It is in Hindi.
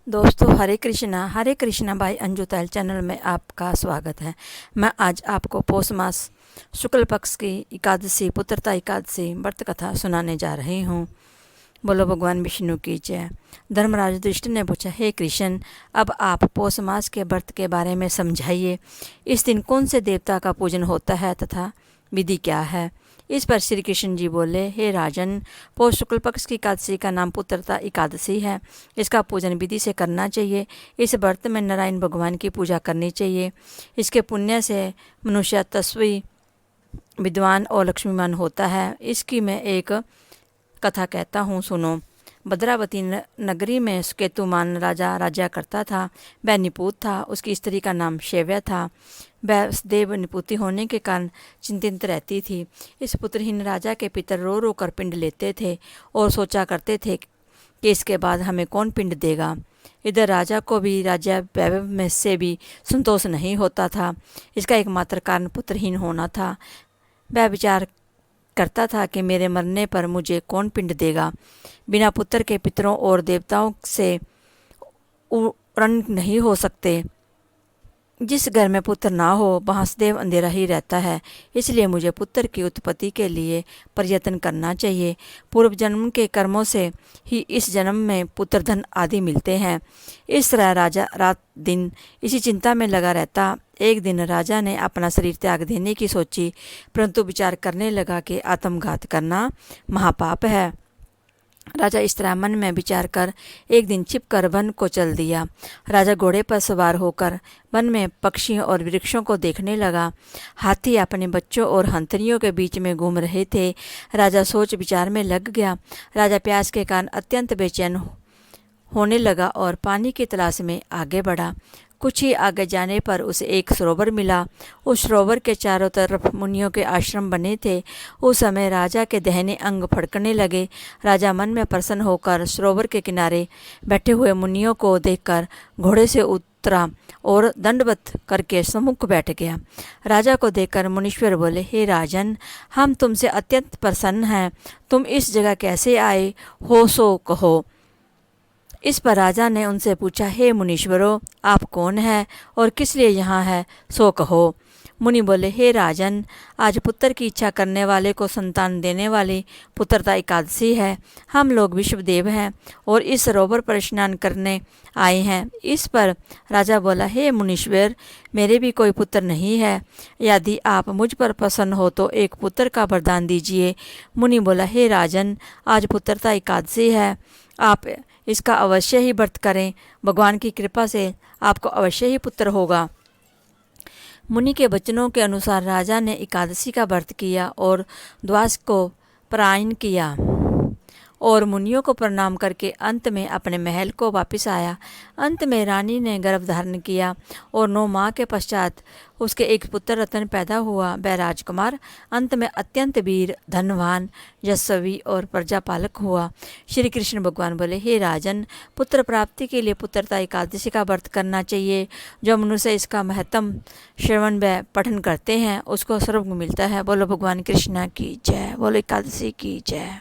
दोस्तों हरे कृष्णा बाई अंजू तैल चैनल में आपका स्वागत है। मैं आज आपको पौष मास शुक्ल पक्ष की एकादशी पुत्रता एकादशी व्रत कथा सुनाने जा रही हूँ। बोलो भगवान विष्णु की जय। धर्मराज युधिष्ठिर ने पूछा, हे कृष्ण, अब आप पौष मास के व्रत के बारे में समझाइए। इस दिन कौन से देवता का पूजन होता है तथा विधि क्या है। इस पर श्री कृष्ण जी बोले, हे राजन, पौष शुक्ल पक्ष की एकादशी का नाम पुत्रता एकादशी है। इसका पूजन विधि से करना चाहिए। इस व्रत में नारायण भगवान की पूजा करनी चाहिए। इसके पुण्य से मनुष्य तस्वी विद्वान और लक्ष्मीवान होता है। इसकी मैं एक कथा कहता हूँ, सुनो। भद्रावती नगरी में सुकेतुमान राजा राज्य करता था। वह निपुत था। उसकी स्त्री का नाम शैव्या था। वह देव निपुति होने के कारण चिंतित रहती थी। इस पुत्रहीन राजा के पितर रो रो कर पिंड लेते थे और सोचा करते थे कि इसके बाद हमें कौन पिंड देगा। इधर राजा को भी राज्य वैभव में से भी संतोष नहीं होता था। इसका एकमात्र कारण पुत्रहीन होना था। वह विचार करता था कि मेरे मरने पर मुझे कौन पिंड देगा। बिना पुत्र के पितरों और देवताओं से ऋण नहीं हो सकते। जिस घर में पुत्र ना हो वहाँ सदैव अंधेरा ही रहता है। इसलिए मुझे पुत्र की उत्पत्ति के लिए प्रयत्न करना चाहिए। पूर्व जन्म के कर्मों से ही इस जन्म में पुत्र धन आदि मिलते हैं। इस तरह राजा रात दिन इसी चिंता में लगा रहता। एक दिन राजा ने अपना शरीर त्याग देने की सोची, परंतु विचार करने लगा कि आत्मघात करना महापाप है। राजा इस तरह मन में विचार कर एक दिन छिपकर वन को चल दिया। राजा घोड़े पर सवार होकर वन में पक्षियों और वृक्षों को देखने लगा। हाथी अपने बच्चों और हंथनियों के बीच में घूम रहे थे। राजा सोच विचार में लग गया। राजा प्यास के कारण अत्यंत बेचैन होने लगा और पानी की तलाश में आगे बढ़ा। कुछ ही आगे जाने पर उसे एक सरोवर मिला। उस सरोवर के चारों तरफ मुनियों के आश्रम बने थे। उस समय राजा के दाहिने अंग फड़कने लगे। राजा मन में प्रसन्न होकर सरोवर के किनारे बैठे हुए मुनियों को देखकर घोड़े से उतरा और दंडवत करके सम्मुख बैठ गया। राजा को देखकर मुनीश्वर बोले, हे राजन, हम तुमसे अत्यंत प्रसन्न हैं। तुम इस जगह कैसे आए हो सो कहो। इस पर राजा ने उनसे पूछा, हे मुनीश्वरों, आप कौन हैं और किस लिए यहाँ है, सो कहो। मुनि बोले, हे राजन, आज पुत्र की इच्छा करने वाले को संतान देने वाली पुत्रता एकादशी है। हम लोग विश्वदेव हैं और इस सरोवर पर स्नान करने आए हैं। इस पर राजा बोला, हे मुनीश्वर, मेरे भी कोई पुत्र नहीं है। यदि आप मुझ पर प्रसन्न हो तो एक पुत्र का वरदान दीजिए। मुनि बोला, हे राजन, आज पुत्रता एकादशी है। आप इसका अवश्य ही व्रत करें। भगवान की कृपा से आपको अवश्य ही पुत्र होगा। मुनि के वचनों के अनुसार राजा ने एकादशी का व्रत किया और द्वास को परायण किया और मुनियों को प्रणाम करके अंत में अपने महल को वापस आया। अंत में रानी ने गर्भ धारण किया और 9 माह के पश्चात उसके एक पुत्र रतन पैदा हुआ। वह राजकुमार अंत में अत्यंत वीर, धनवान, यशस्वी और प्रजापालक हुआ। श्री कृष्ण भगवान बोले, हे राजन, पुत्र प्राप्ति के लिए पुत्रता एकादशी का व्रत करना चाहिए। जो मनुष्य इसका महत्तम श्रवण व पठन करते हैं उसको सर्व मिलता है। बोलो भगवान कृष्ण की जय। बोलो एकादशी की जय।